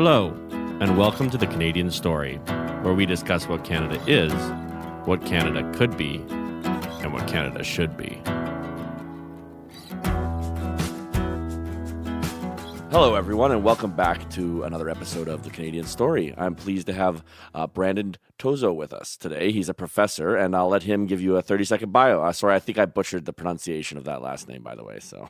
Hello, and welcome to The Canadian Story, where we discuss what Canada is, what Canada could be, and what Canada should be. Hello, everyone, and welcome back to another episode of The Canadian Story. I'm pleased to have Brandon Tozzo with us today. He's a professor, and I'll let him give you a 30-second bio. Sorry, I think I butchered the pronunciation of that last name, by the way. So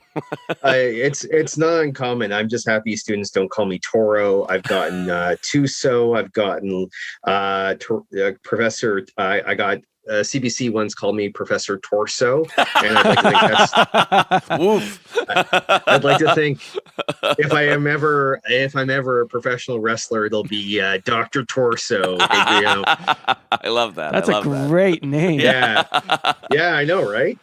it's not uncommon. I'm just happy students don't call me Toro. I've gotten Tozzo. I've gotten Professor. I got CBC once called me Professor Torso, and I'd like to think that's woof. I'd like to think if I'm ever a professional wrestler, it'll be Dr. Torso. I love that. That's a great name. Yeah, I know, right?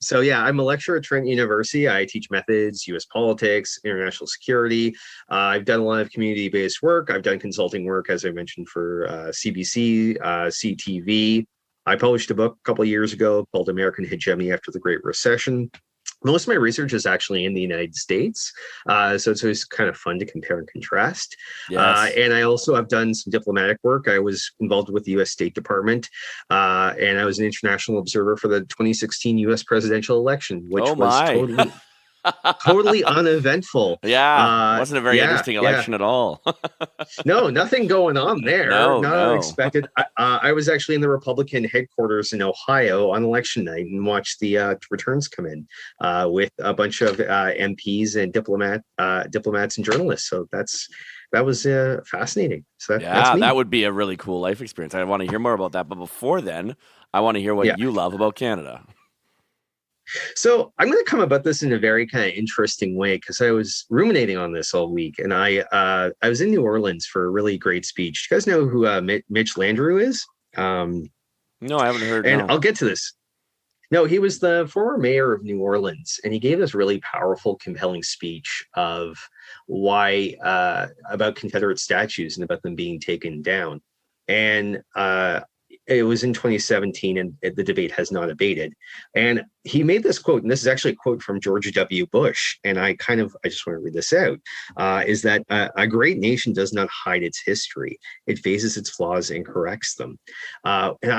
So yeah, I'm a lecturer at Trent University. I teach methods, U.S. politics, international security. I've done a lot of community-based work. I've done consulting work, as I mentioned, for CBC, CTV. I published a book a couple of years ago called American Hegemony After the Great Recession. Most of my research is actually in the United States, so it's always kind of fun to compare and contrast. Yes. And I also have done some diplomatic work. I was involved with the U.S. State Department, and I was an international observer for the 2016 U.S. presidential election, which was totally uneventful. Yeah, wasn't a very interesting election at all. No, nothing going on there. No. Unexpected. I was actually in the Republican headquarters in Ohio on election night and watched the returns come in with a bunch of MPs and diplomats and journalists. So that was fascinating. So that's me. That would be a really cool life experience. I want to hear more about that. But before then, I want to hear what you love about Canada. So I'm going to come about this in a very kind of interesting way because I was ruminating on this all week, and I was in New Orleans for a really great speech. Do you guys know who Mitch Landrieu is? No, I haven't heard. And I'll get to this. No, he was the former mayor of New Orleans, and he gave this really powerful, compelling speech of why about Confederate statues and about them being taken down. And it was in 2017, and the debate has not abated. And he made this quote, and this is actually a quote from George W. Bush. And I just want to read this out, is that a great nation does not hide its history. It faces its flaws and corrects them. And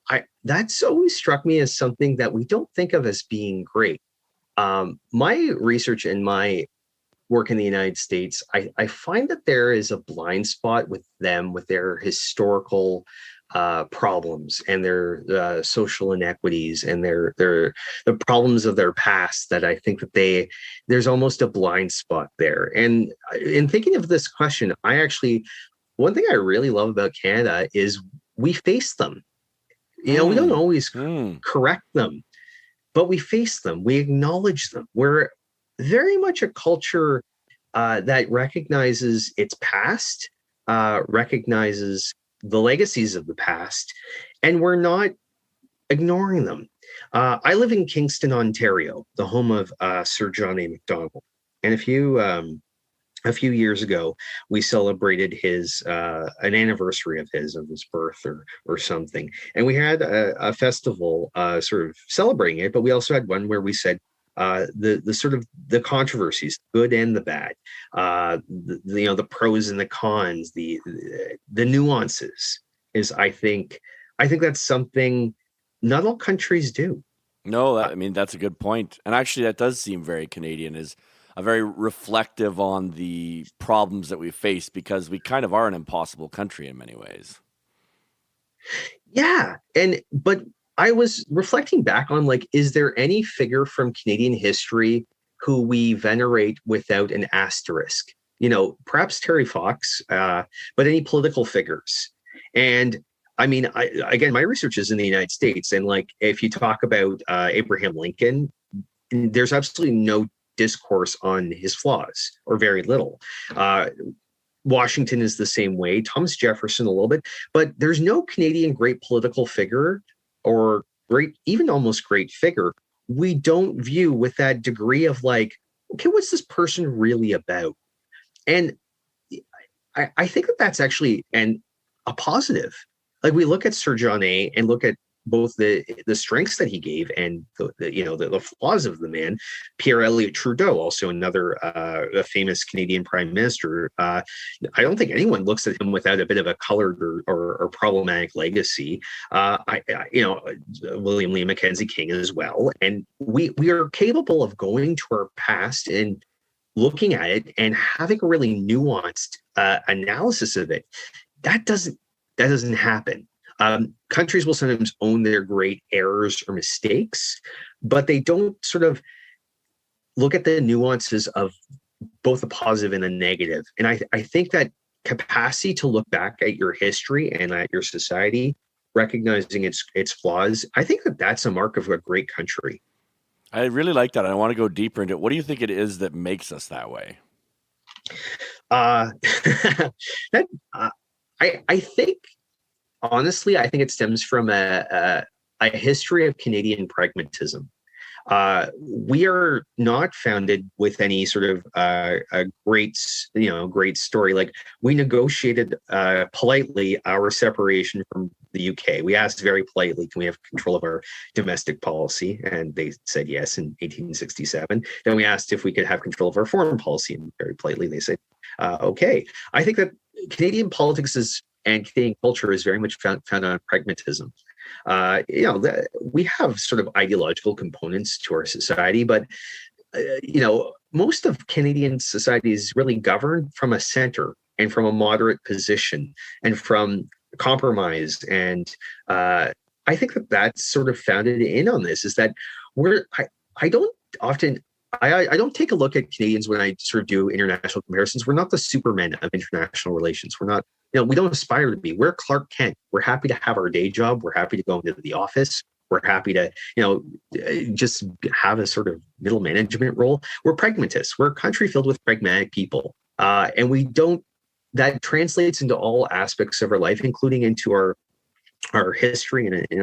I that's always struck me as something that we don't think of as being great. My research and my work in the United States, I find that there is a blind spot with them, with their historical problems and their social inequities and the problems of their past, that I think that there's almost a blind spot there. And in thinking of this question, one thing I really love about Canada is we face them. We don't always correct them, but we face them. We acknowledge them. We're very much a culture that recognizes its past, recognizes the legacies of the past, and we're not ignoring them. I live in Kingston, Ontario, the home of Sir John A. Macdonald. And a few years ago, we celebrated an anniversary of his birth or something. And we had a festival sort of celebrating it, but we also had one where we said the controversies, good and the bad, the pros and the cons, the nuances is, I think that's something not all countries do. No, that's a good point. And actually that does seem very Canadian, is a very reflective on the problems that we face, because we kind of are an impossible country in many ways. Yeah. But I was reflecting back on, is there any figure from Canadian history who we venerate without an asterisk? Perhaps Terry Fox, but any political figures. And I mean, again, my research is in the United States. And if you talk about Abraham Lincoln, there's absolutely no discourse on his flaws, or very little. Washington is the same way, Thomas Jefferson a little bit, but there's no Canadian great political figure or even almost great figure we don't view with that degree of okay, what's this person really about? And I think that's actually a positive. We look at Sir John A. and look at both the strengths that he gave and the flaws of the man. Pierre Elliott Trudeau, also another a famous Canadian prime minister. I don't think anyone looks at him without a bit of a colored or problematic legacy. William Lee Mackenzie King as well, and we are capable of going to our past and looking at it and having a really nuanced analysis of it. That doesn't happen. Countries will sometimes own their great errors or mistakes, but they don't sort of look at the nuances of both the positive and the negative. And I think that capacity to look back at your history and at your society, recognizing its flaws, I think that that's a mark of a great country. I really like that. I want to go deeper into it. What do you think it is that makes us that way? I think, honestly, I think it stems from a history of Canadian pragmatism. We are not founded with any sort of a great story. Like, we negotiated politely our separation from the UK. We asked very politely, can we have control of our domestic policy? And they said yes in 1867. Then we asked if we could have control of our foreign policy, and very politely they said, okay. I think that Canadian politics and Canadian culture is very much found on pragmatism. We have sort of ideological components to our society, but most of Canadian society is really governed from a center and from a moderate position and from compromise. And I think that that's sort of founded in on this, is that I don't take a look at Canadians when I sort of do international comparisons. We're not the supermen of international relations. We're not, we don't aspire to be. We're Clark Kent. We're happy to have our day job. We're happy to go into the office. We're happy to, just have a sort of middle management role. We're pragmatists. We're a country filled with pragmatic people. And that translates into all aspects of our life, including into our history and in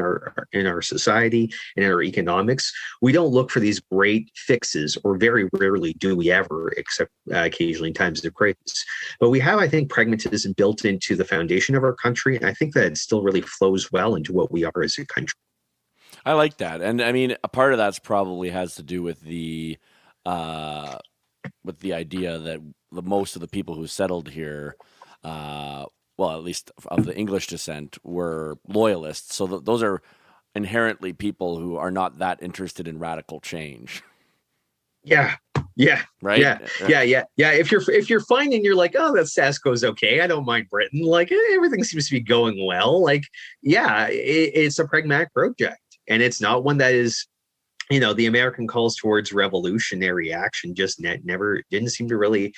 our society and in our economics. We don't look for these great fixes, or very rarely do we ever, except occasionally in times of crisis. But we have, I think, pragmatism built into the foundation of our country, and I think that it still really flows well into what we are as a country. I like that, and I mean, a part of that's probably has to do with the idea that most of the people who settled here, well, at least of the English descent, were loyalists. So those are inherently people who are not that interested in radical change. Yeah. Right. Yeah. If you're fine and you're like, oh, that status quo's okay, I don't mind Britain. Like, everything seems to be going well. Like, yeah, it's a pragmatic project, and it's not one that is, the American calls towards revolutionary action just never didn't seem to really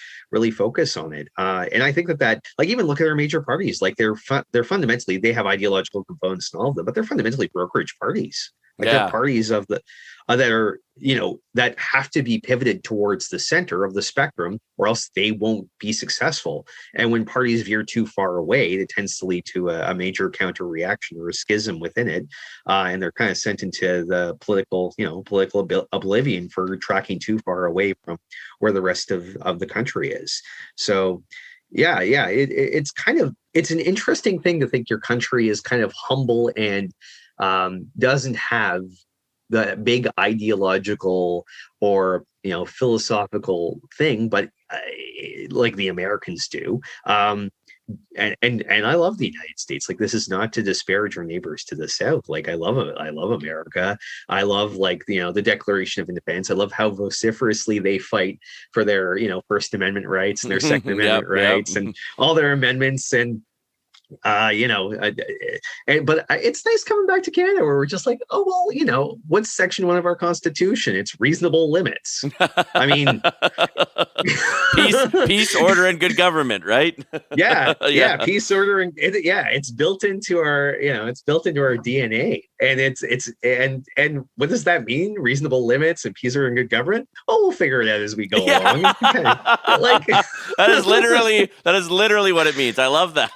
focus on it. And I think that like, even look at our major parties, like they're fundamentally, they have ideological components in all of them, but they're fundamentally brokerage parties. Like, they're parties of the that are, that have to be pivoted towards the center of the spectrum, or else they won't be successful. And when parties veer too far away, it tends to lead to a major counter reaction or a schism within it. And they're kind of sent into the political oblivion for tracking too far away from where the rest of the country is. So it's an interesting thing to think your country is kind of humble and doesn't have the big ideological or philosophical thing, but like the Americans do. And I love the United States. Like, this is not to disparage our neighbors to the south. Like, I love America. I love, like, the Declaration of Independence. I love how vociferously they fight for their First Amendment rights and their Second Amendment rights and all their amendments. And but it's nice coming back to Canada, where we're just like, oh, well, what's Section 1 of our Constitution? It's reasonable limits. I mean, peace, order, and good government, right? Yeah, peace, order, and it's built into our, DNA, and and what does that mean? Reasonable limits and peace, order, and good government. Oh, we'll figure it out as we go along. Like, that is literally what it means. I love that.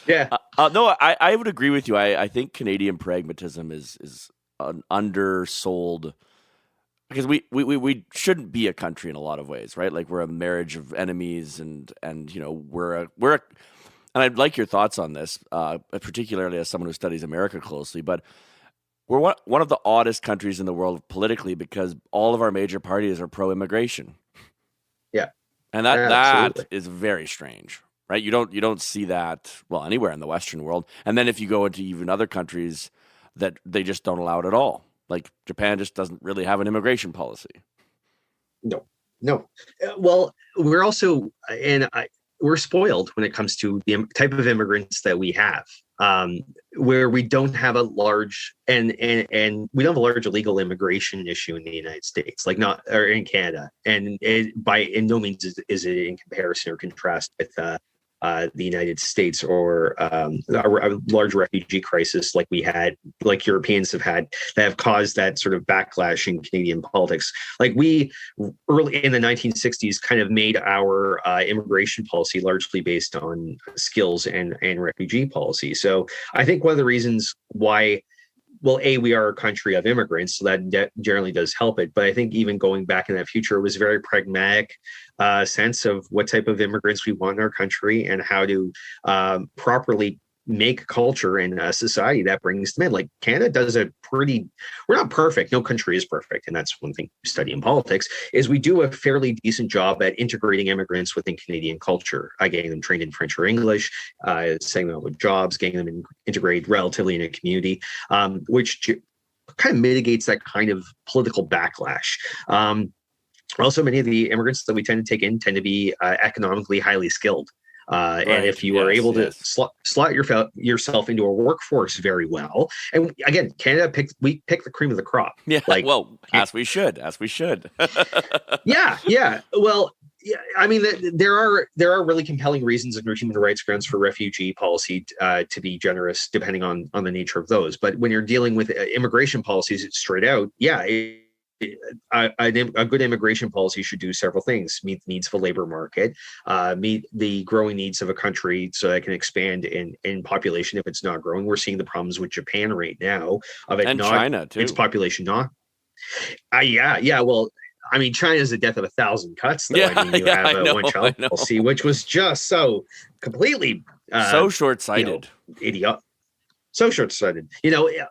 Yeah. No, I would agree with you. I think Canadian pragmatism is an undersold, because we shouldn't be a country in a lot of ways, right? Like, we're a marriage of enemies, and we're and I'd like your thoughts on this, particularly as someone who studies America closely. But We're one of the oddest countries in the world politically because all of our major parties are pro-immigration. Yeah. And that Absolutely. is very strange, right? You don't see that, well, anywhere in the Western world. And then if you go into even other countries that they just don't allow it at all. Like Japan just doesn't really have an immigration policy. No, no. Well, we're also, we're spoiled when it comes to the type of immigrants that we have, where we don't have a large and we don't have a large illegal immigration issue in the United States, like not or in Canada, and by in no means is it in comparison or contrast with the United States or a large refugee crisis like we had, like Europeans have had, that have caused that sort of backlash in Canadian politics. Like we early in the 1960s kind of made our immigration policy largely based on skills and refugee policy. So I think one of the reasons why, well, we are a country of immigrants, so that generally does help it. But I think even going back in that future, it was a very pragmatic sense of what type of immigrants we want in our country and how to properly make culture and a society that brings them in. Like Canada does we're not perfect. No country is perfect. And that's one thing you study in politics is we do a fairly decent job at integrating immigrants within Canadian culture, getting them trained in French or English, setting them up with jobs, getting them integrated relatively in a community, which kind of mitigates that kind of political backlash. Also, many of the immigrants that we tend to take in tend to be economically highly skilled. Right. And if you are able to slot yourself into a workforce very well, and again, Canada we pick the cream of the crop. Yeah, like, well, as we should. Yeah. Well, yeah, I mean, there are really compelling reasons under human rights grounds for refugee policy to be generous, depending on the nature of those. But when you're dealing with immigration policies, it's straight out. Yeah. A good immigration policy should do several things: meet the needs of a labor market, meet the growing needs of a country so that it can expand in population if it's not growing. We're seeing the problems with Japan right now of it, and not China too. Its population not. Yeah. Well, I mean, China is the death of 1,000 cuts, though. Yeah, I mean, you have a one-child policy, which was just so completely so short-sighted, idiot. So short-sighted,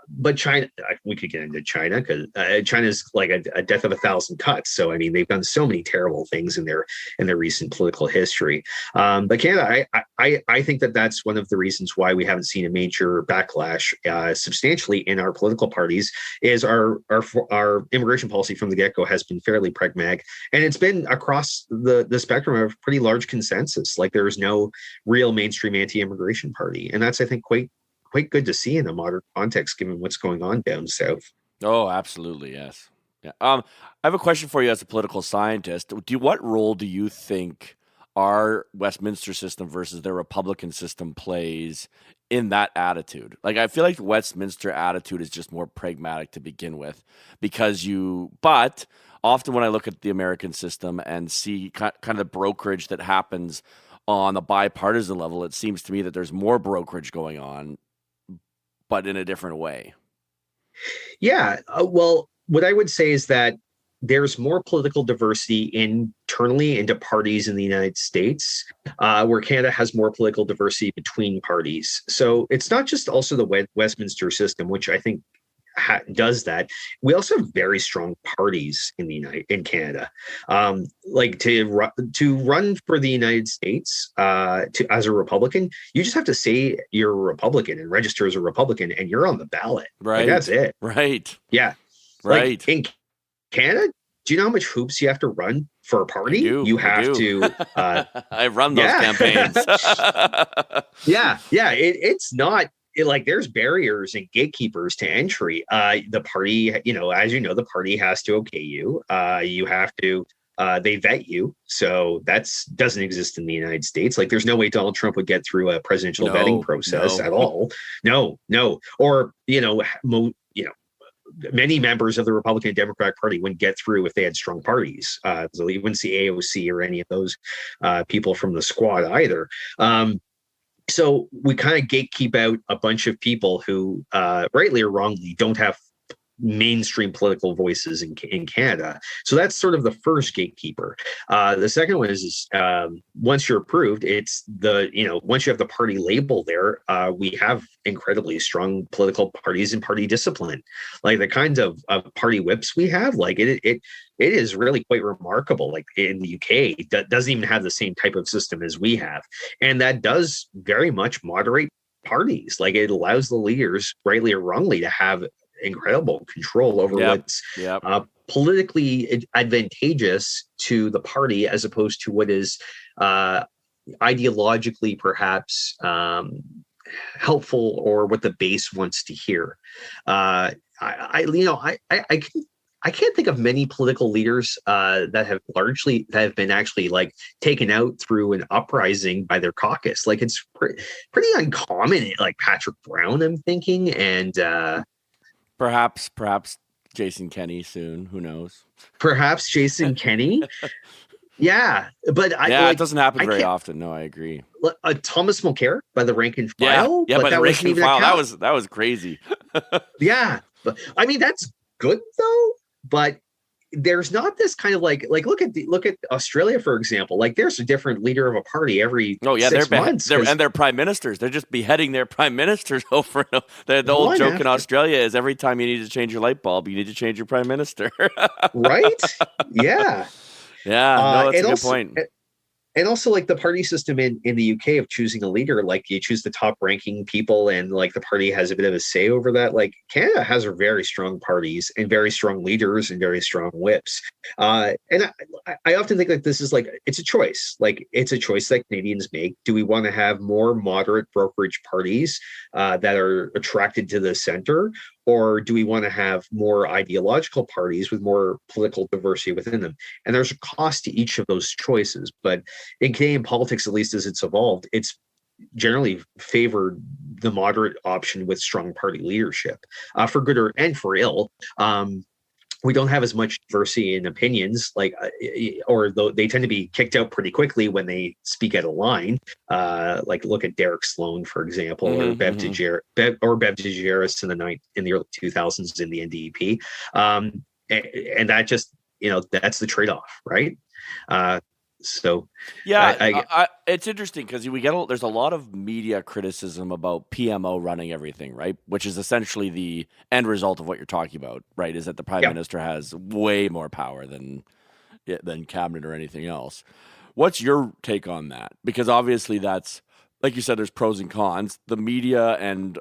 but China, we could get into China because China's like a death of 1,000 cuts. So, I mean, they've done so many terrible things in their recent political history. But Canada, I think that's one of the reasons why we haven't seen a major backlash substantially in our political parties is our immigration policy from the get-go has been fairly pragmatic, and it's been across the spectrum of pretty large consensus. Like there's no real mainstream anti-immigration party, and that's, I think, quite good to see in a modern context, given what's going on down south. Oh, absolutely, yes. Yeah. I have a question for you as a political scientist. What role do you think our Westminster system versus their Republican system plays in that attitude? Like, I feel like the Westminster attitude is just more pragmatic to begin with, but often when I look at the American system and see kind of the brokerage that happens on the bipartisan level, it seems to me that there's more brokerage going on, but in a different way. Yeah. Well, what I would say is that there's more political diversity internally into parties in the United States, where Canada has more political diversity between parties. So it's not just also the Westminster system, which I think does that. We also have very strong parties in Canada. Like to run for the United States as a Republican, you just have to say you're a Republican and register as a Republican, and you're on the ballot. Right. Like, that's it. Right. Yeah. Right. Like in Canada, do you know how much hoops you have to run for a party? You have to. I've run those campaigns. Yeah. It's not. Like there's barriers and gatekeepers to entry. The party, as you know, the party has to okay you. You have to. They vet you, so doesn't exist in the United States. Like there's no way Donald Trump would get through a presidential vetting process at all. No. Or many members of the Republican and Democratic Party wouldn't get through if they had strong parties. So you wouldn't see AOC or any of those people from the squad either. So we kind of gatekeep out a bunch of people who, rightly or wrongly, don't have mainstream political voices in Canada. So that's sort of the first gatekeeper. The second one is once you're approved, it's once you have the party label there, we have incredibly strong political parties and party discipline. Like the kinds of party whips we have, like it is really quite remarkable. Like in the UK, that doesn't even have the same type of system as we have. And that does very much moderate parties. Like it allows the leaders, rightly or wrongly, to have incredible control over what's politically advantageous to the party, as opposed to what is ideologically perhaps helpful or what the base wants to hear. I can't think of many political leaders that have been actually like taken out through an uprising by their caucus. Like it's pretty uncommon. Like Patrick Brown, I'm thinking, and perhaps Jason Kenney soon. Who knows? Perhaps Jason Kenney. Yeah, but it doesn't happen very often. No, I agree. Thomas Mulcair by the rank and file. Yeah, by the rank and file. That was crazy. Yeah, but I mean that's good though. But there's not this kind of like look at Australia, for example. Like there's a different leader of a party every 6 months. And their prime ministers. They're just beheading their prime ministers over and over. The old joke in Australia is every time you need to change your light bulb, you need to change your prime minister. Right? Yeah. Yeah, no, that's a good point. And also like the party system in the UK of choosing a leader, like you choose the top ranking people and like the party has a bit of a say over that. Like Canada has very strong parties and very strong leaders and very strong whips. And I often think like this is like, it's a choice. Like it's a choice that Canadians make. Do we want to have more moderate brokerage parties that are attracted to the center? Or do we want to have more ideological parties with more political diversity within them? And there's a cost to each of those choices. But in Canadian politics, at least as it's evolved, it's generally favored the moderate option with strong party leadership, for good and for ill. We don't have as much diversity in opinions, or they tend to be kicked out pretty quickly when they speak out of line. Like look at Derek Sloan, for example, or Bev DeGeneres in the early 2000s in the NDP. And that just, that's the trade-off, right? So yeah, it's interesting because there's a lot of media criticism about PMO running everything, right? Which is essentially the end result of what you're talking about, right? Is that the prime minister has way more power than cabinet or anything else. What's your take on that? Because obviously that's, like you said, there's pros and cons. The media and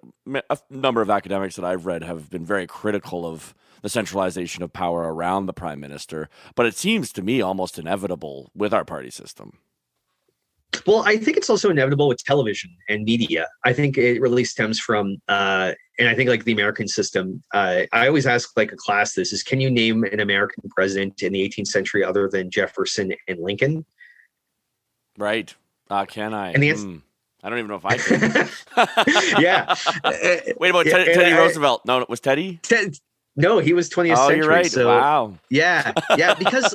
a number of academics that I've read have been very critical of the centralization of power around the prime minister, but it seems to me almost inevitable with our party system. Well, I think it's also inevitable with television and media. I think it really stems from, and I think like the American system, I always ask like a class this is, can you name an American president in the 18th century other than Jefferson and Lincoln? Right. Can I? And the answer, I don't even know if I can. Yeah. Wait, about Teddy Roosevelt? No, it was Teddy? No, he was 20th century. You're right. So, wow. Yeah, because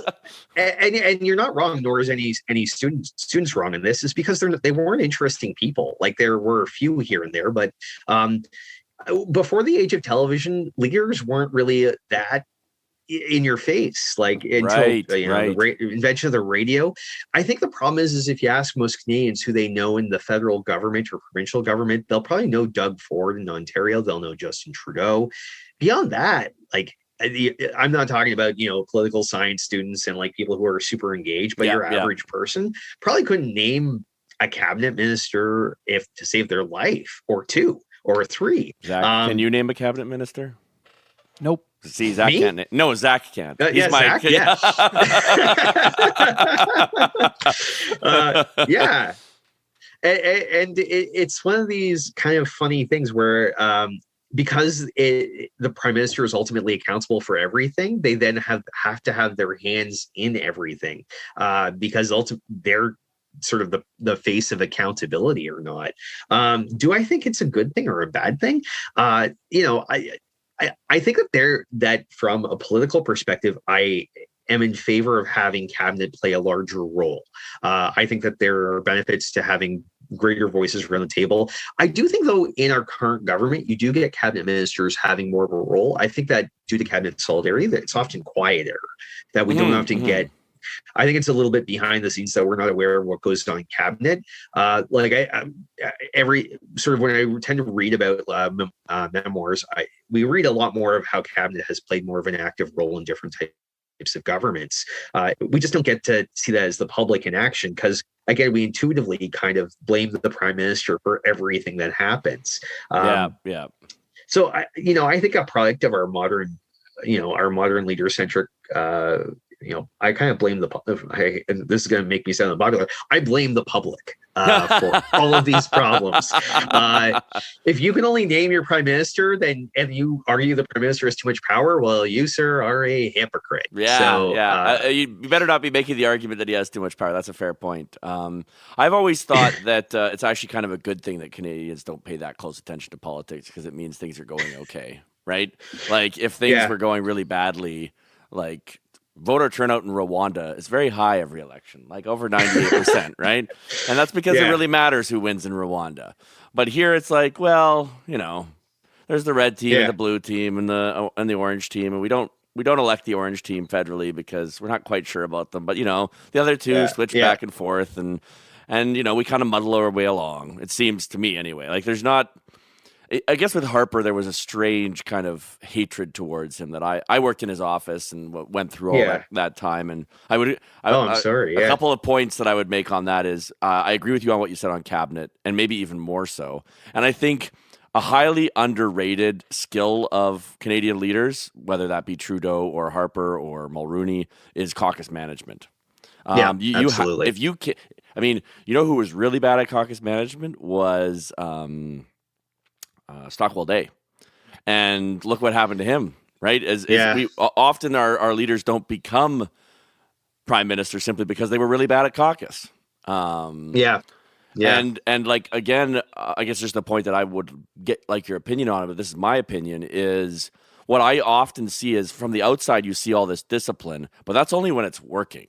and you're not wrong, nor is any students wrong in this. Is because they weren't interesting people. Like there were a few here and there, but before the age of television, leaders weren't really that in your face. Like until the invention of the radio. I think the problem is if you ask most Canadians who they know in the federal government or provincial government, they'll probably know Doug Ford in Ontario. They'll know Justin Trudeau. Beyond that, like I'm not talking about, political science students and like people who are super engaged, but your average person probably couldn't name a cabinet minister to save their life, or two or three. Zach, can you name a cabinet minister? Nope. See, Zach can't. No, Zach can't. Zach, yeah. Yeah. And it's one of these kind of funny things where because the prime minister is ultimately accountable for everything, they then have to have their hands in everything because they're sort of the face of accountability or not. Do I think it's a good thing or a bad thing? I think that from a political perspective, I am in favor of having cabinet play a larger role. I think that there are benefits to having greater voices around the table. I do think, though, in our current government, you do get cabinet ministers having more of a role. I think that due to cabinet solidarity, that it's often quieter, that we don't often get. I think it's a little bit behind the scenes that we're not aware of what goes on in cabinet. Every sort of when I tend to read about memoirs, we read a lot more of how cabinet has played more of an active role in different types of governments. We just don't get to see that as the public in action because, again, we intuitively kind of blame the prime minister for everything that happens. So I think a product of our modern leader-centric I kind of blame and this is going to make me sound unpopular. I blame the public for all of these problems. If you can only name your prime minister, and you argue the prime minister has too much power, well, you, sir, are a hypocrite. You better not be making the argument that he has too much power. That's a fair point. I've always thought that it's actually kind of a good thing that Canadians don't pay that close attention to politics because it means things are going okay, right? Like if things were going really badly, like voter turnout in Rwanda is very high every election, like over 98%, right? And that's because it really matters who wins in Rwanda. But here it's like, well, there's the red team and the blue team and the orange team, and we don't elect the orange team federally because we're not quite sure about them. But the other two switch back and forth, and we kind of muddle our way along. It seems to me anyway. Like there's not. I guess with Harper, there was a strange kind of hatred towards him that I worked in his office and went through all that time. And I'm sorry. A couple of points that I would make on that is I agree with you on what you said on cabinet and maybe even more so. And I think a highly underrated skill of Canadian leaders, whether that be Trudeau or Harper or Mulroney, is caucus management. Absolutely. Who was really bad at caucus management was Stockwell Day, and look what happened to him. Right? We often our leaders don't become prime minister simply because they were really bad at caucus. And like again, I guess just the point that I would get like your opinion on it, but this is my opinion, is what I often see is from the outside you see all this discipline, but that's only when it's working,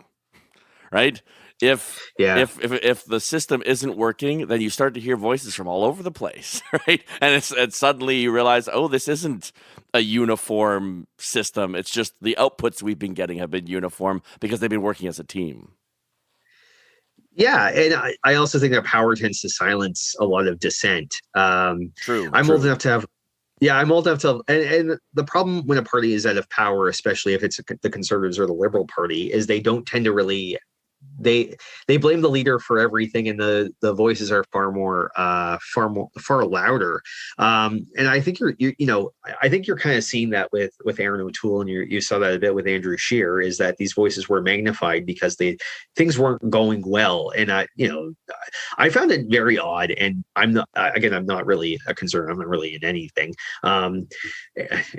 right? If the system isn't working, then you start to hear voices from all over the place, right? And suddenly you realize, oh, this isn't a uniform system. It's just the outputs we've been getting have been uniform because they've been working as a team. Yeah, and I also think that power tends to silence a lot of dissent. True. I'm old enough to have. Yeah, I'm old enough to. And the problem when a party is out of power, especially if it's the Conservatives or the Liberal Party, is they don't tend to really. They blame the leader for everything, and the voices are far louder. And I think I think you're kind of seeing that with Aaron O'Toole, and you saw that a bit with Andrew Scheer, is that these voices were magnified because things weren't going well. And I found it very odd. And I'm not really a conservative. I'm not really in anything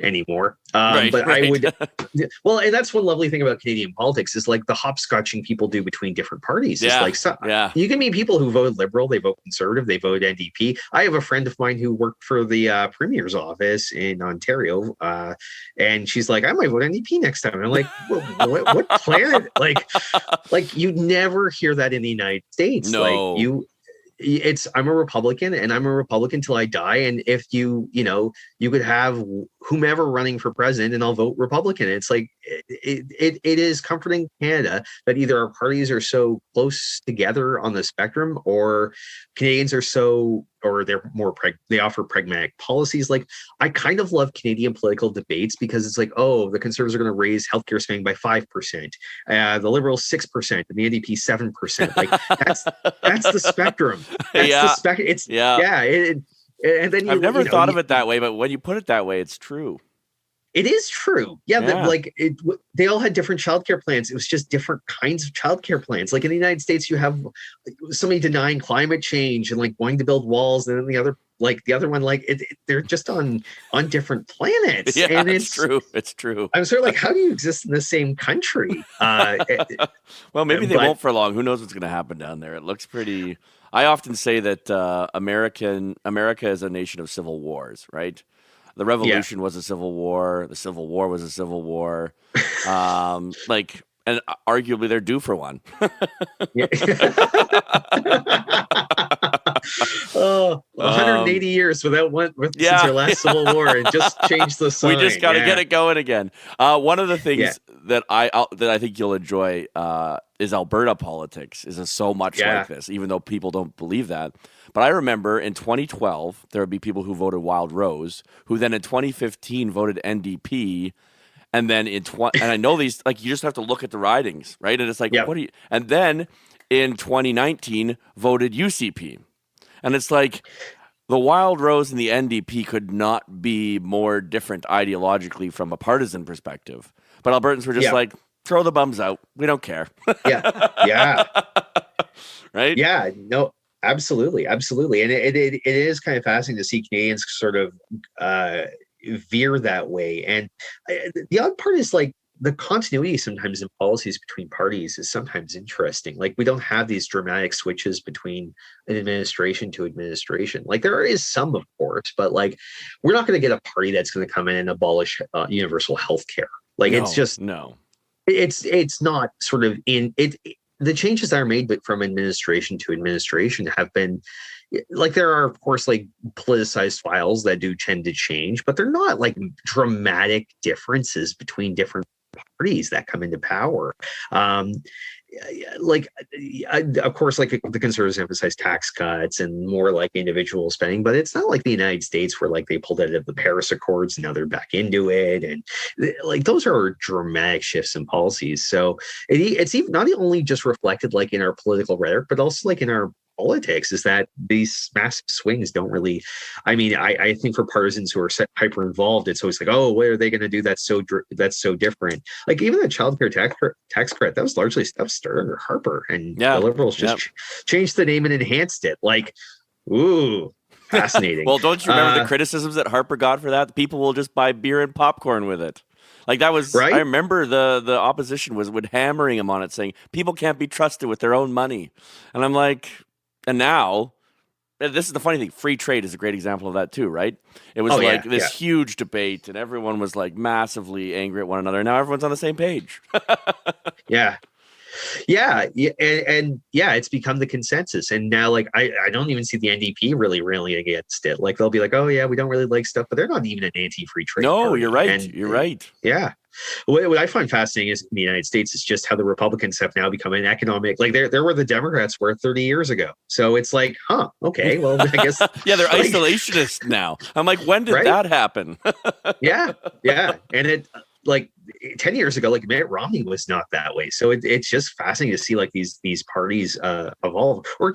anymore. But I would. Well, and that's one lovely thing about Canadian politics is like the hopscotching people do between different parties. It's you can meet people who vote Liberal, they vote Conservative, they vote NDP. I have a friend of mine who worked for the Premier's office in Ontario, and she's like, I might vote NDP next time. And I'm like, what planet? Like you never hear that in the United States. No. I'm a Republican, and I'm a Republican till I die. And if you could have whomever running for president, and I'll vote Republican. It's like it is comforting Canada that either our parties are so close together on the spectrum, or Canadians are they offer pragmatic policies. Like I kind of love Canadian political debates because it's like, oh, the Conservatives are going to raise healthcare spending by 5%, the Liberals 6%, and the NDP 7%. Like that's the spectrum. That's the spectrum. It's and then I've never thought of it that way, but when you put it that way, it's true. It is true. They all had different childcare plans. It was just different kinds of childcare plans. Like in the United States, you have somebody denying climate change and like wanting to build walls, and then the other one, they're just on different planets. Yeah, and it's true. It's true. I'm sort of like, how do you exist in the same country? Well, maybe they won't for long. Who knows what's going to happen down there? It looks pretty. I often say that America is a nation of civil wars, right? The Revolution was a civil war. The Civil War was a civil war. And arguably they're due for one. years without since Yeah. our last Civil War, and just change the sign. We just got to get it going again. One of the things that I think you'll enjoy is Alberta politics is so much like this, even though people don't believe that. But I remember in 2012, there would be people who voted Wild Rose, who then in 2015 voted NDP. And then and I know these, like, you just have to look at the ridings, right? And it's like, what do you, and then in 2019 voted UCP. And it's like, the Wild Rose and the NDP could not be more different ideologically from a partisan perspective. But Albertans were just like, throw the bums out. We don't care. Yeah. Right? Yeah. No, absolutely. Absolutely. And it is kind of fascinating to see Canadians sort of veer that way. And the odd part is, like, the continuity sometimes in policies between parties is sometimes interesting. Like, we don't have these dramatic switches between an administration to administration. Like, there is some, of course, but, like, we're not going to get a party that's going to come in and abolish universal health care. Like, it's just it's not sort of in it. The changes that are made from administration to administration have been, like, there are, of course, like, politicized files that do tend to change, but they're not like dramatic differences between different parties that come into power. Of course, like, the Conservatives emphasize tax cuts and more like individual spending, but it's not like the United States where, like, they pulled out of the Paris Accords and now they're back into it, and, like, those are dramatic shifts in policies. So it's even not only just reflected, like, in our political rhetoric, but also, like, in our politics, is that these massive swings don't really, I mean, I think for partisans who are hyper involved, it's always like, oh, what are they going to do that's so different? Like, even the child care tax credit, that was largely stuff started under Harper, and the Liberals just changed the name and enhanced it. Like, ooh, fascinating. Well, don't you remember the criticisms that Harper got for that? People will just buy beer and popcorn with it. Like, that was, right? I remember the opposition would hammering him on it, saying people can't be trusted with their own money. And I'm like, and now, this is the funny thing, free trade is a great example of that too, right? It was this huge debate, and everyone was, like, massively angry at one another. And now everyone's on the same page. Yeah, and it's become the consensus. And now, like, I don't even see the NDP really railing against it. Like, they'll be like, oh yeah, we don't really like stuff, but they're not even an anti-free trade. No, party. You're right. You're right. Yeah. What I find fascinating is in the United States is just how the Republicans have now become an economic, like, they're where the Democrats were 30 years ago. So it's like, okay, well, I guess. Yeah, they're isolationists now. I'm like, when did that happen? Yeah. And it, like, 10 years ago, like, Mitt Romney was not that way. So it's just fascinating to see, like, these parties evolve. Or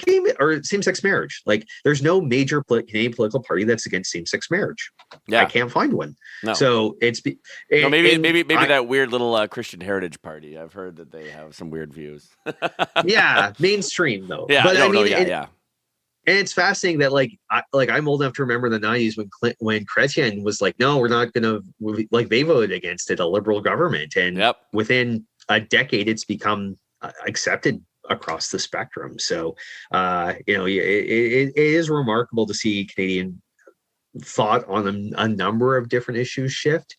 same-sex marriage. Like, there's no major Canadian political party that's against same-sex marriage. Yeah, I can't find one. No. So maybe that weird little Christian Heritage Party. I've heard that they have some weird views. Yeah, mainstream though. Yeah, but And it's fascinating that, like, I'm old enough to remember the 90s when Chrétien was like, no, we're not going to, like, they voted against it, a liberal government. And within a decade, it's become accepted across the spectrum. So, it is remarkable to see Canadian thought on a number of different issues shift,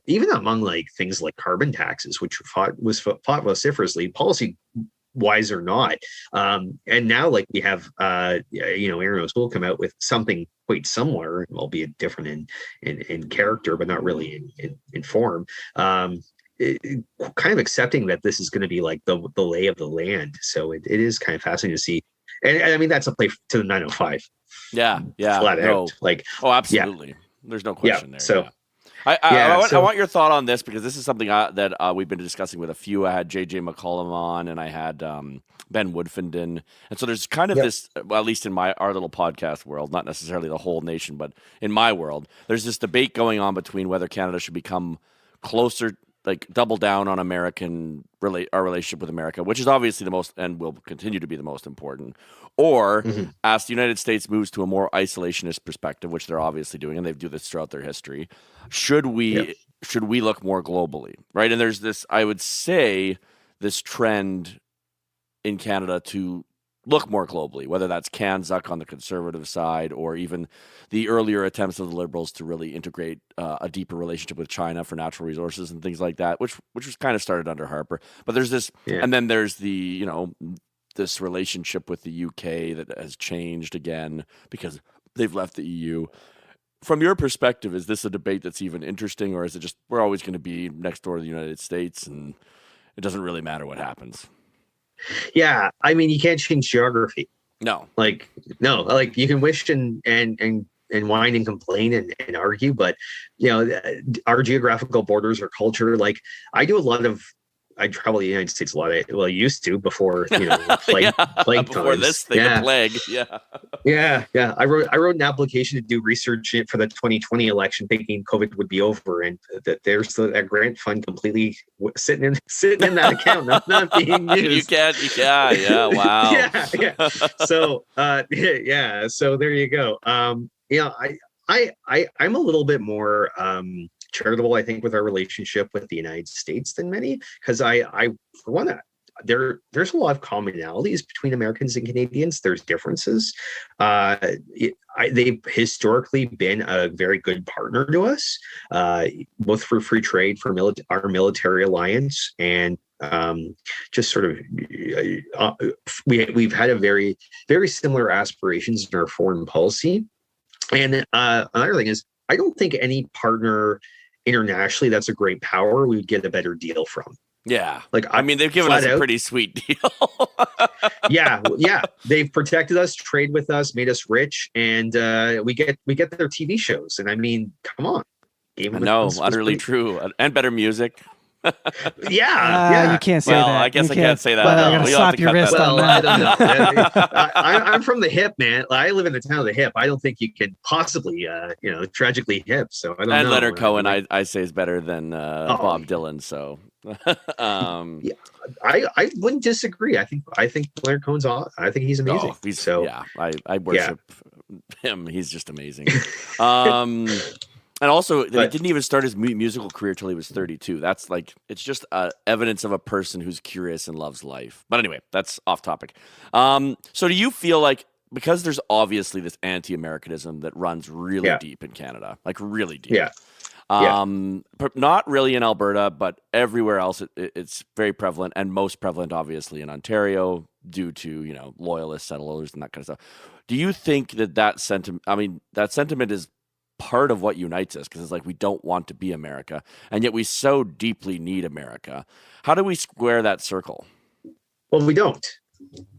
even among, like, things like carbon taxes, which was fought vociferously, policy wise or not. And now, like, we have Aaron O'Toole come out with something quite similar, albeit different in character, but not really in form. Kind of accepting that this is going to be, like, the lay of the land. So it is kind of fascinating to see. And I mean, that's a play to the 905. Yeah. Flat out. Like, absolutely. Yeah. There's no question there. So. I want your thought on this, because this is something that we've been discussing with a few. I had JJ McCollum on, and I had Ben Woodfenden. And so there's kind of this, well, at least in our little podcast world, not necessarily the whole nation, but in my world, there's this debate going on between whether Canada should become closer, like, double down on our relationship with America, which is obviously the most, and will continue to be the most important, or as the United States moves to a more isolationist perspective, which they're obviously doing, and they do this throughout their history, should we look more globally, right? And there's this, I would say, this trend in Canada to look more globally, whether that's Kanzuk on the conservative side, or even the earlier attempts of the Liberals to really integrate a deeper relationship with China for natural resources and things like that, which was kind of started under Harper. But there's this, and then there's the, this relationship with the UK that has changed again, because they've left the EU. From your perspective, is this a debate that's even interesting, or is it just we're always going to be next door to the United States and it doesn't really matter what happens? Yeah, I mean, you can't change geography. No. No, like you can wish and whine and complain and argue, but our geographical borders or culture. Like I travel the United States a lot. I used to before plague before times. This thing, the plague. Yeah. I wrote an application to do research for the 2020 election, thinking COVID would be over, and that there's that grant fund completely sitting in that account, not being used. Yeah. Wow. yeah. So So there you go. I'm a little bit more charitable, I think, with our relationship with the United States than many, because I for one, there's a lot of commonalities between Americans and Canadians. There's differences. They've historically been a very good partner to us, both for free trade, for our military alliance, and just sort of we've had a very, very similar aspirations in our foreign policy. And another thing is, I don't think any partner internationally that's a great power we would get a better deal from. Yeah. They've given us a pretty sweet deal. yeah. They've protected us, trade with us, made us rich, and we get their TV shows. And I mean, come on. Utterly true. And better music. Yeah. You can't say that. I guess I can't say that. Well, I gotta slap your wrist on that. I'm from the hip, man. I live in the town of the hip. I don't think you can possibly, tragically hip. So I don't know. And Leonard Cohen, I say is better than Bob Dylan. So I wouldn't disagree. I think Leonard Cohen's awesome. I think he's amazing. I worship him. He's just amazing. And also, he didn't even start his musical career till he was 32. That's it's just evidence of a person who's curious and loves life. But anyway, that's off topic. So do you feel like, because there's obviously this anti-Americanism that runs really deep in Canada, really deep. Not really in Alberta, but everywhere else it's very prevalent, and most prevalent, obviously, in Ontario due to, loyalist settlers and that kind of stuff. Do you think that sentiment is part of what unites us, because it's we don't want to be America, and yet we so deeply need America? How do we square that circle? Well, we don't.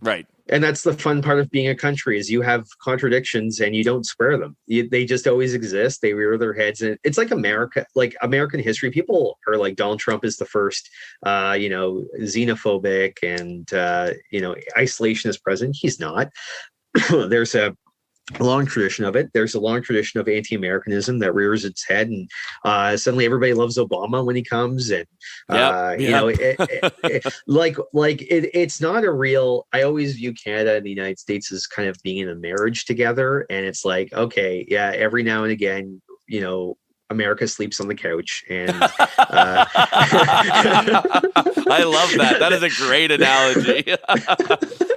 Right. And that's the fun part of being a country, is you have contradictions and you don't square them. They just always exist. They rear their heads. And it's like America, like American history. People are like, Donald Trump is the first, xenophobic and, isolationist president. He's not. There's a long tradition of it. There's a long tradition of anti-Americanism that rears its head, and suddenly everybody loves Obama when he comes, and it's not a real. I always view Canada and the United States as kind of being in a marriage together, and it's okay, every now and again, America sleeps on the couch, and I love that. That is a great analogy.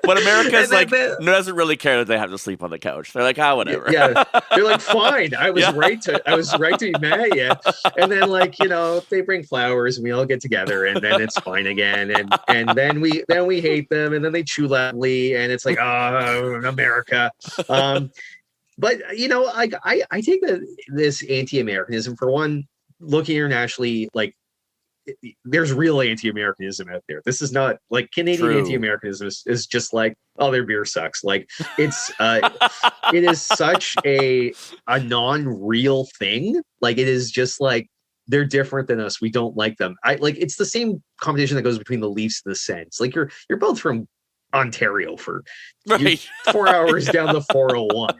But America's doesn't really care that they have to sleep on the couch. They're like, whatever. Yeah, they're like, fine. I was right to be mad. Yeah, and then they bring flowers and we all get together, and then it's fine again. And then we hate them, and then they chew loudly, and it's like, oh, America. But I take this anti-Americanism, for one, looking internationally, there's real anti-Americanism out there. This is not Canadian anti-Americanism is just their beer sucks. It's it is such a non-real thing. It is just they're different than us. We don't like them. It's the same competition that goes between the Leafs and the Sens. You're both from Ontario for 4 hours down the 401.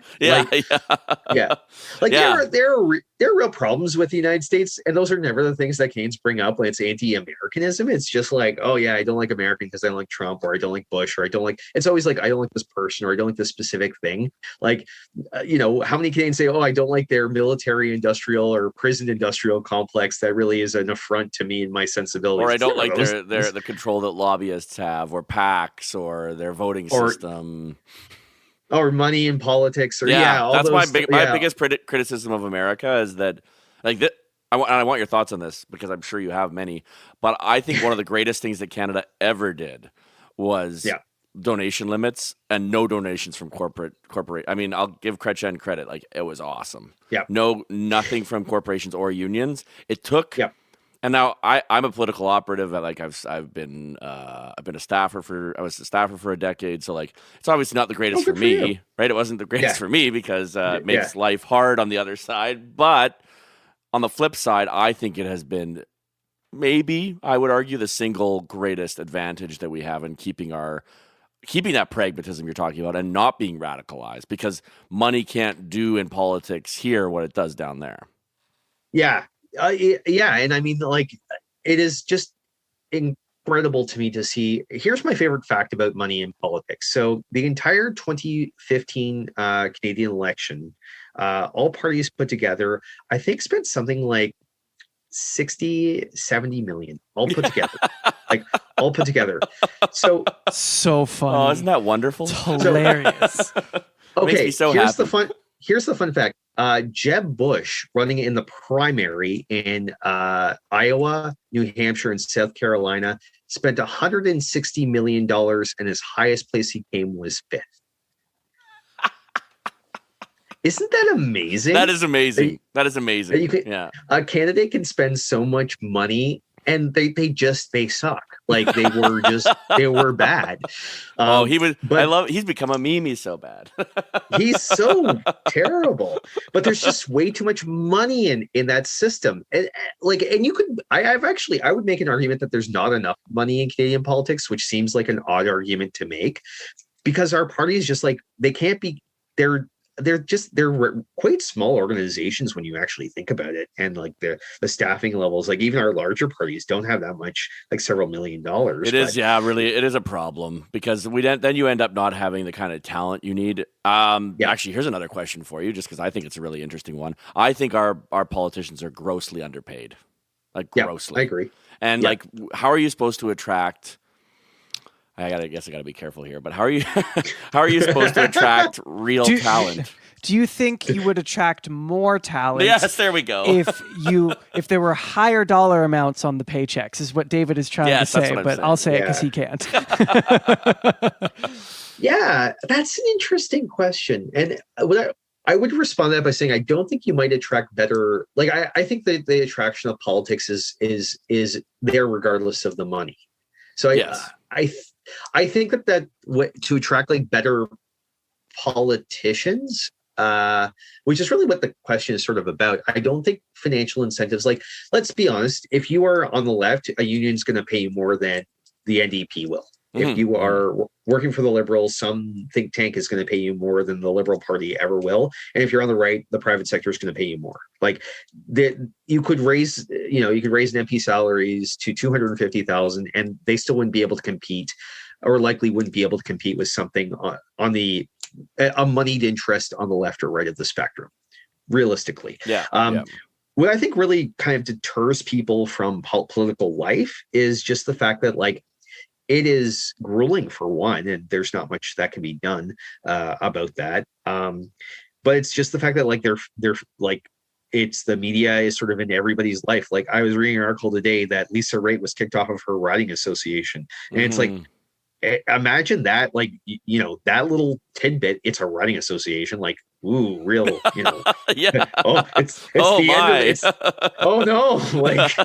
There are real problems with the United States, and those are never the things that Canadians bring up when it's anti-Americanism. It's just I don't like American because I don't like Trump, or I don't like Bush, or I don't like. It's always I don't like this person, or I don't like this specific thing. How many Canadians say, I don't like their military industrial or prison industrial complex? That really is an affront to me and my sensibilities. Or I don't like the control that lobbyists have, or PACs, or their voting system, or money in politics, or that's my biggest criticism of America is that I want your thoughts on this, because I'm sure you have many, but I think one of the greatest things that Canada ever did was donation limits and no donations from corporate. I mean, I'll give Chrétien credit. Like, it was awesome. Yeah. Nothing from corporations or unions. It took. Yeah. And now I'm a political operative. Like I've been a staffer I was a staffer for a decade. So like, it's obviously not the greatest for me, right? It wasn't the greatest for me because it makes life hard on the other side. But on the flip side, I think it has been, maybe I would argue, the single greatest advantage that we have in keeping that pragmatism you're talking about and not being radicalized, because money can't do in politics here what it does down there. Yeah. And I mean, like, it is just incredible to me to see. Here's my favorite fact about money in politics. So the entire 2015 Canadian election, all parties put together, I think spent something like 60-70 million all put together. All put together. So funny. Oh, isn't that wonderful? It's hilarious. Okay, so here's the fun fact. Jeb Bush, running in the primary in Iowa, New Hampshire, and South Carolina, spent $160 million, and his highest place he came was 5th. Isn't that amazing? That is amazing. That is amazing. A candidate can spend so much money, and they suck. Like, they were bad. He's become a meme. He's so bad. He's so terrible. But there's just way too much money in that system. I would make an argument that there's not enough money in Canadian politics, which seems like an odd argument to make, because our parties just, like, they can't be, they're quite small organizations when you actually think about it, and like the staffing levels, like even our larger parties don't have that much, like several $1 million. Really, it is a problem, because then you end up not having the kind of talent you need. Actually, here's another question for you, just because I think it's a really interesting one. I think our politicians are grossly underpaid, like grossly. I agree. And like, how are you supposed to attract? I gotta be careful here, but how are you supposed to attract real talent? Do you think you would attract more talent? Yes, there we go. if there were higher dollar amounts on the paychecks, is what David is trying to say, but I'll say it because he can't. Yeah, that's an interesting question. And I would respond to that by saying, I don't think you might attract better. Like, I think that the attraction of politics is there regardless of the money. So I think that to attract like better politicians, which is really what the question is sort of about. I don't think financial incentives, like, let's be honest, if you are on the left, a union's going to pay you more than the NDP will. Mm-hmm. If you are working for the Liberals, some think tank is going to pay you more than the Liberal Party ever will. And if you're on the right, the private sector is going to pay you more. Like, you could raise an MP salaries to $250,000, and they still wouldn't be able to compete, or likely wouldn't be able to compete with something on a moneyed interest on the left or right of the spectrum, realistically. What I think really kind of deters people from political life is just the fact that, like, it is grueling, for one, and there's not much that can be done about that. But it's just the fact that, like, they're like, it's the media is sort of in everybody's life. Like, I was reading an article today that Lisa Raitt was kicked off of her riding association, and it's like, imagine that, like, that little tidbit. It's a riding association, like, ooh, real, yeah. It's the end of it. Oh no, like,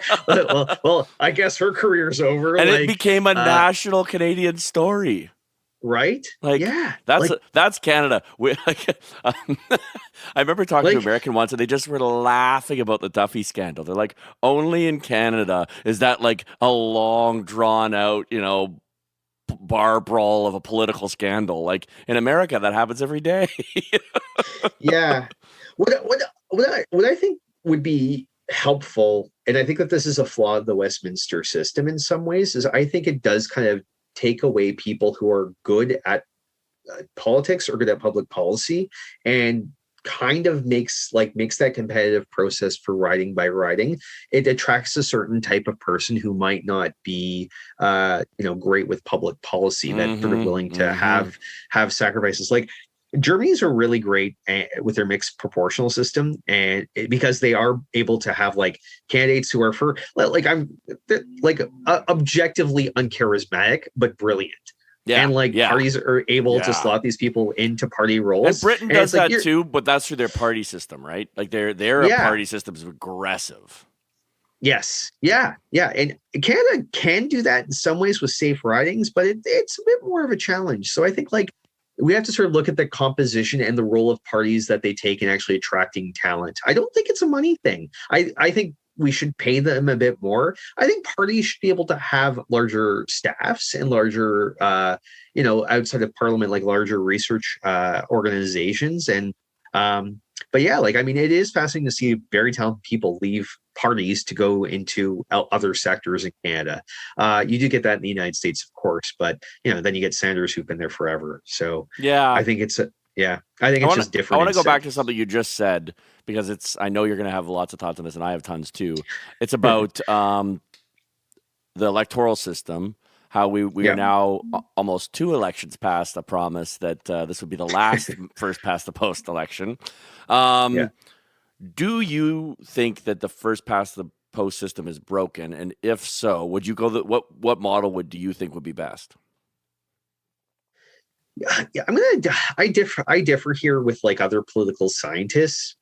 well, I guess her career's over, and it became a national Canadian story, right? Like, that's Canada. I remember talking to an American once, and they just were laughing about the Duffy scandal. They're like, only in Canada is that like a long, drawn out, bar brawl of a political scandal. Like, in America, that happens every day. Yeah. What I think would be helpful, and I think that this is a flaw of the Westminster system in some ways, is I think it does kind of take away people who are good at politics or good at public policy, and kind of makes that competitive process for riding by riding. It attracts a certain type of person who might not be great with public policy, that sort of willing to have sacrifices. Like, Germany's are really great with their mixed proportional system, and because they are able to have like candidates who are objectively uncharismatic but brilliant. And parties are able to slot these people into party roles. And Britain does that too, but that's through their party system, right? Like their party system is aggressive. Yes. Yeah. And Canada can do that in some ways with safe ridings, but it's a bit more of a challenge. So I think we have to sort of look at the composition and the role of parties that they take in actually attracting talent. I don't think it's a money thing. I think we should pay them a bit more. I think parties should be able to have larger staffs and larger, outside of parliament, like larger research organizations. And but yeah, it is fascinating to see very talented people leave parties to go into other sectors in Canada. You do get that in the United States, of course, but then you get senators who've been there forever. So I think it's just different. I want to go back to something you just said, because I know you're going to have lots of thoughts on this, and I have tons too. It's about the electoral system. How we are now almost 2 elections past a promise that this would be the last first past the post election. Do you think that the first past the post system is broken? And if so, would you go what model do you think would be best? Yeah, I differ here with other political scientists,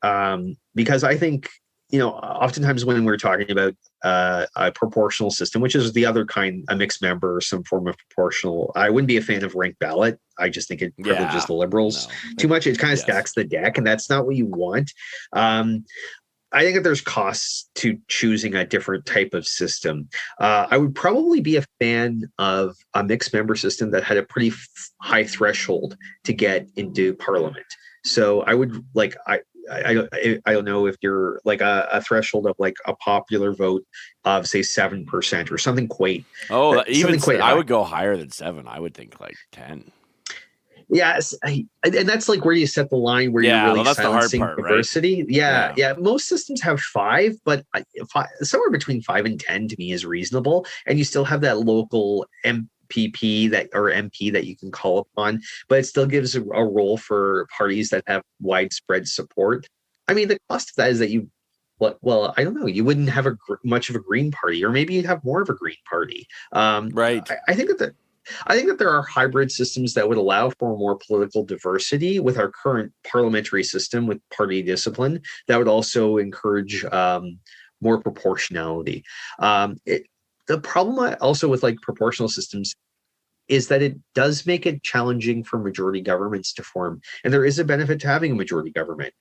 because I think oftentimes when we're talking about a proportional system, which is the other kind, a mixed member, some form of proportional, I wouldn't be a fan of ranked ballot. I just think it privileges the Liberals too much. It kind of stacks the deck, and that's not what you want. I think that there's costs to choosing a different type of system. I would probably be a fan of a mixed member system that had a pretty high threshold to get into parliament. So I would I don't know if you're a threshold of a popular vote of say 7% or something quite. I would go higher than 7. I would think 10. Yes, and that's where you set the line where you're really silencing diversity. Right? Yeah. Most systems have 5, but somewhere between 5 and 10 to me is reasonable, and you still have that local MPP or MP that you can call upon, but it still gives a role for parties that have widespread support. I mean, the cost of that is that I don't know, you wouldn't have much of a Green Party, or maybe you'd have more of a Green Party. Right. I think that there are hybrid systems that would allow for more political diversity with our current parliamentary system with party discipline that would also encourage more proportionality. The problem also with proportional systems is that it does make it challenging for majority governments to form. And there is a benefit to having a majority government.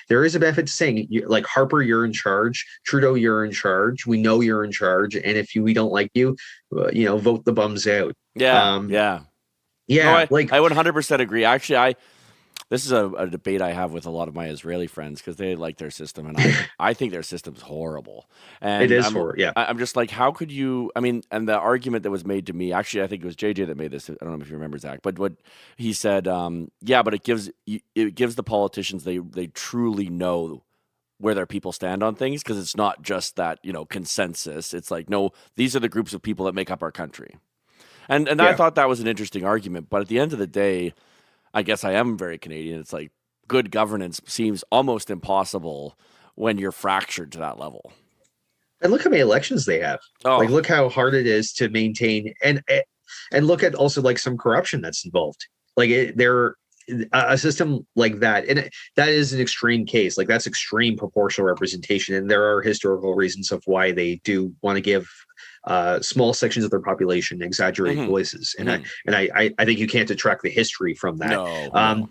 There is a benefit to saying, Harper, you're in charge. Trudeau, you're in charge. We know you're in charge. And if we don't like you, vote the bums out. Yeah. No, I 100% agree. Actually, this is a debate I have with a lot of my Israeli friends, because they like their system, and I think their system's horrible. And it is horrible. Yeah, I'm just how could you? I mean, and the argument that was made to me, actually, I think it was JJ that made this. I don't know if you remember, Zach, but what he said, but it gives the politicians they truly know where their people stand on things, because it's not just that consensus. It's no, these are the groups of people that make up our country, and I thought that was an interesting argument. But at the end of the day, I guess I am very Canadian. It's good governance seems almost impossible when you're fractured to that level. And look how many elections they have. Look how hard it is to maintain, and look at also some corruption that's involved. A system like that, and that is an extreme case. That's extreme proportional representation, and there are historical reasons of why they do want to give small sections of their population exaggerated voices, and I think you can't detract the history from that.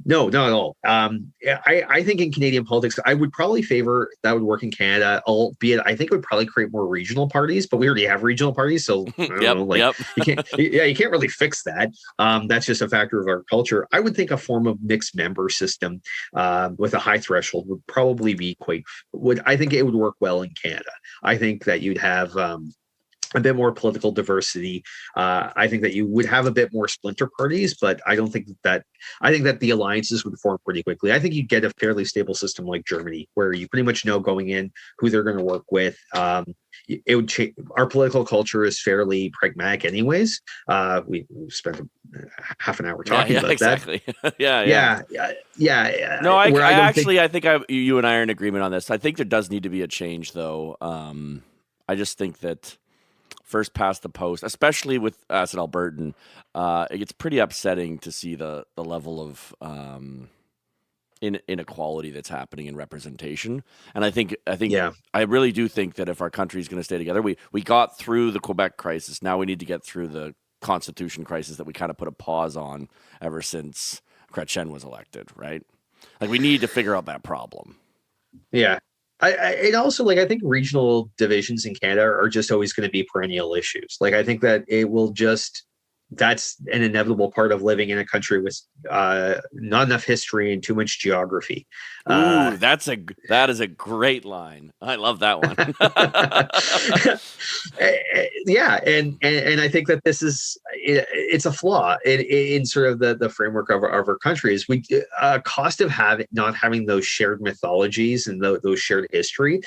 No, not at all. I think in Canadian politics, I would probably favor that would work in Canada, albeit I think it would probably create more regional parties, but we already have regional parties. So you can't really fix that. That's just a factor of our culture. I would think a form of mixed member system with a high threshold would probably be I think it would work well in Canada. I think that you'd have a bit more political diversity. I think that you would have a bit more splinter parties, but I don't think I think that the alliances would form pretty quickly. I think you'd get a fairly stable system like Germany, where you pretty much know going in who they're going to work with. It would change. Our political culture is fairly pragmatic anyways. We spent half an hour talking about exactly. that. Yeah. No, I think you and I are in agreement on this. I think there does need to be a change, though. I just think that first past the post, especially with as an Albertan, it gets pretty upsetting to see the level of inequality that's happening in representation. And I think I really do think that if our country is going to stay together, we got through the Quebec crisis. Now we need to get through the Constitution crisis that we kind of put a pause on ever since Chrétien was elected, right? Like, we need to figure out that problem. Yeah. And also, like, I think regional divisions in Canada are just always going to be perennial issues. Like, I think that it will just, that's an inevitable part of living in a country with not enough history and too much geography. Ooh, that is a great line. I love that one. Yeah, and I think that this is it's a flaw in sort of the framework of our country. Is we cost of not having those shared mythologies and those shared history.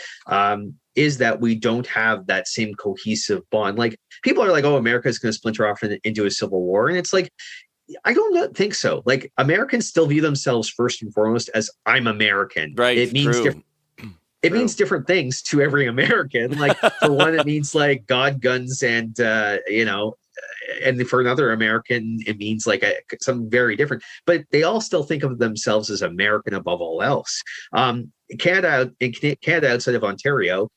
Is that we don't have that same cohesive bond. Like, people are like, oh, America is going to splinter off into a civil war. And it's like, I don't think so. Like, Americans still view themselves first and foremost as I'm American. Right. It means it means different things to every American. Like, for one, it means like God, guns, and, and for another American, it means like something very different. But they all still think of themselves as American above all else. Canada outside of Ontario,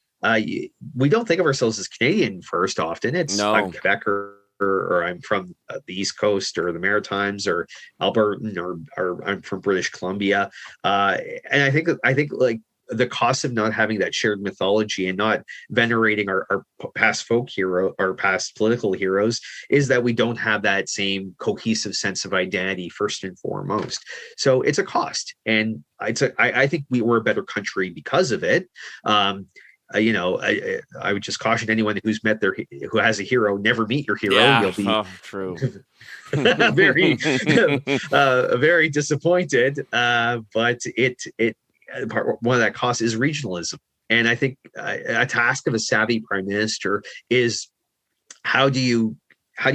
we don't think of ourselves as Canadian first often. It's I'm Quebecer, or I'm from the East Coast or the Maritimes or Albertan, or I'm from British Columbia. And I think like the cost of not having that shared mythology and not venerating our past folk hero or past political heroes is that we don't have that same cohesive sense of identity first and foremost. So it's a cost, and I think we were a better country because of it. I would just caution anyone who's who has a hero, never meet your hero. Yeah, you'll be true. very, very disappointed. But one of that costs is regionalism, and I think a task of a savvy prime minister is how do you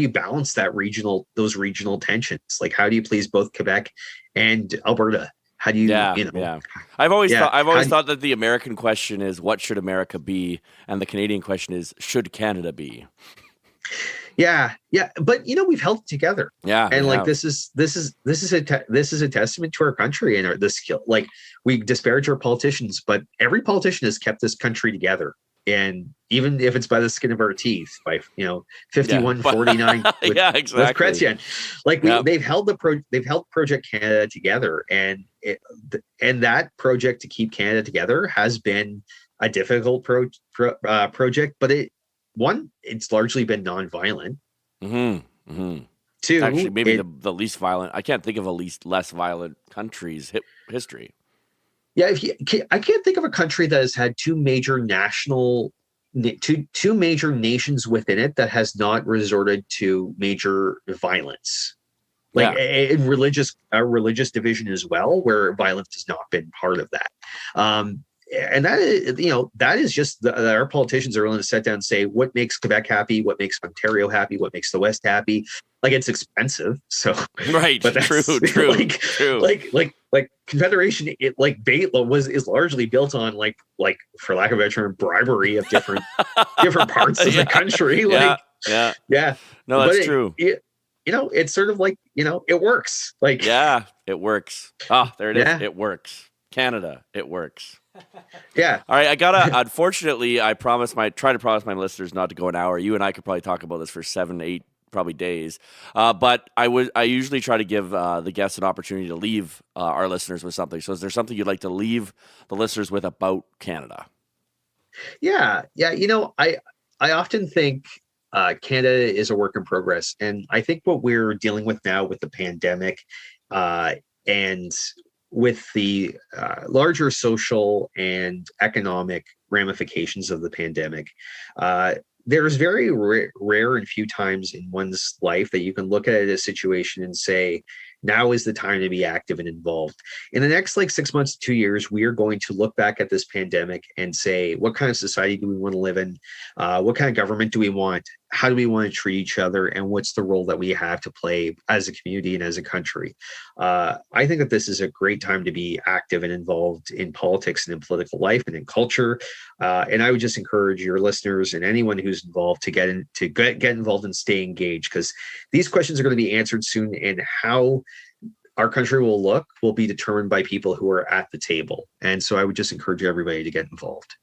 balance those regional tensions? Like, how do you please both Quebec and Alberta? How do you, I've always thought that the American question is, what should America be? And the Canadian question is, should Canada be? Yeah. But we've held it together. Yeah. And like, this is a testament to our country and the skill. Like, we disparage our politicians, but every politician has kept this country together. And even if it's by the skin of our teeth, by 51-49 with Chrétien, like they've held Project Canada together, and that project to keep Canada together has been a difficult project, but it's largely been nonviolent. Mm-hmm. Mm-hmm. Two, actually, maybe the least violent. I can't think of less violent country's history. Yeah, I can't think of a country that has had two major nations within it that has not resorted to major violence, like a religious division as well, where violence has not been part of that. And that is just our politicians are willing to sit down and say, what makes Quebec happy, what makes Ontario happy, what makes the West happy. Like, it's expensive, so right. But that's true. True. Like Confederation, Ballot is largely built on like for lack of a better term, bribery of different parts of the country. Yeah. No, that's true. It's sort of like it works. Like, yeah, it works. There it is. It works. Canada, it works. Yeah. All right. Unfortunately, I try to promise my listeners not to go an hour. You and I could probably talk about this for 7-8 probably days. But I usually try to give the guests an opportunity to leave our listeners with something. So is there something you'd like to leave the listeners with about Canada? Yeah. I often think Canada is a work in progress. And I think what we're dealing with now with the pandemic and with the larger social and economic ramifications of the pandemic, there's very rare and few times in one's life that you can look at a situation and say, now is the time to be active and involved. In the next 6 months to 2 years, we are going to look back at this pandemic and say, what kind of society do we want to live in? What kind of government do we want? how do we want to treat each other, and what's the role that we have to play as a community and as a country. I think that this is a great time to be active and involved in politics and in political life and in culture. And I would just encourage your listeners and anyone who's involved to get involved and stay engaged, because these questions are going to be answered soon, and how our country will be determined by people who are at the table. And so I would just encourage everybody to get involved.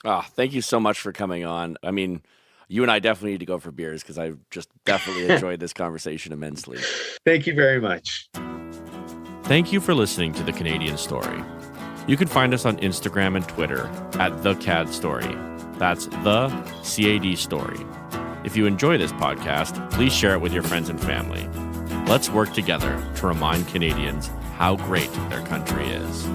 Thank you so much for coming on. I mean, you and I definitely need to go for beers, because I've just definitely enjoyed this conversation immensely. Thank you very much. Thank you for listening to The Canadian Story. You can find us on Instagram and Twitter at The CAD Story. That's The CAD Story. If you enjoy this podcast, please share it with your friends and family. Let's work together to remind Canadians how great their country is.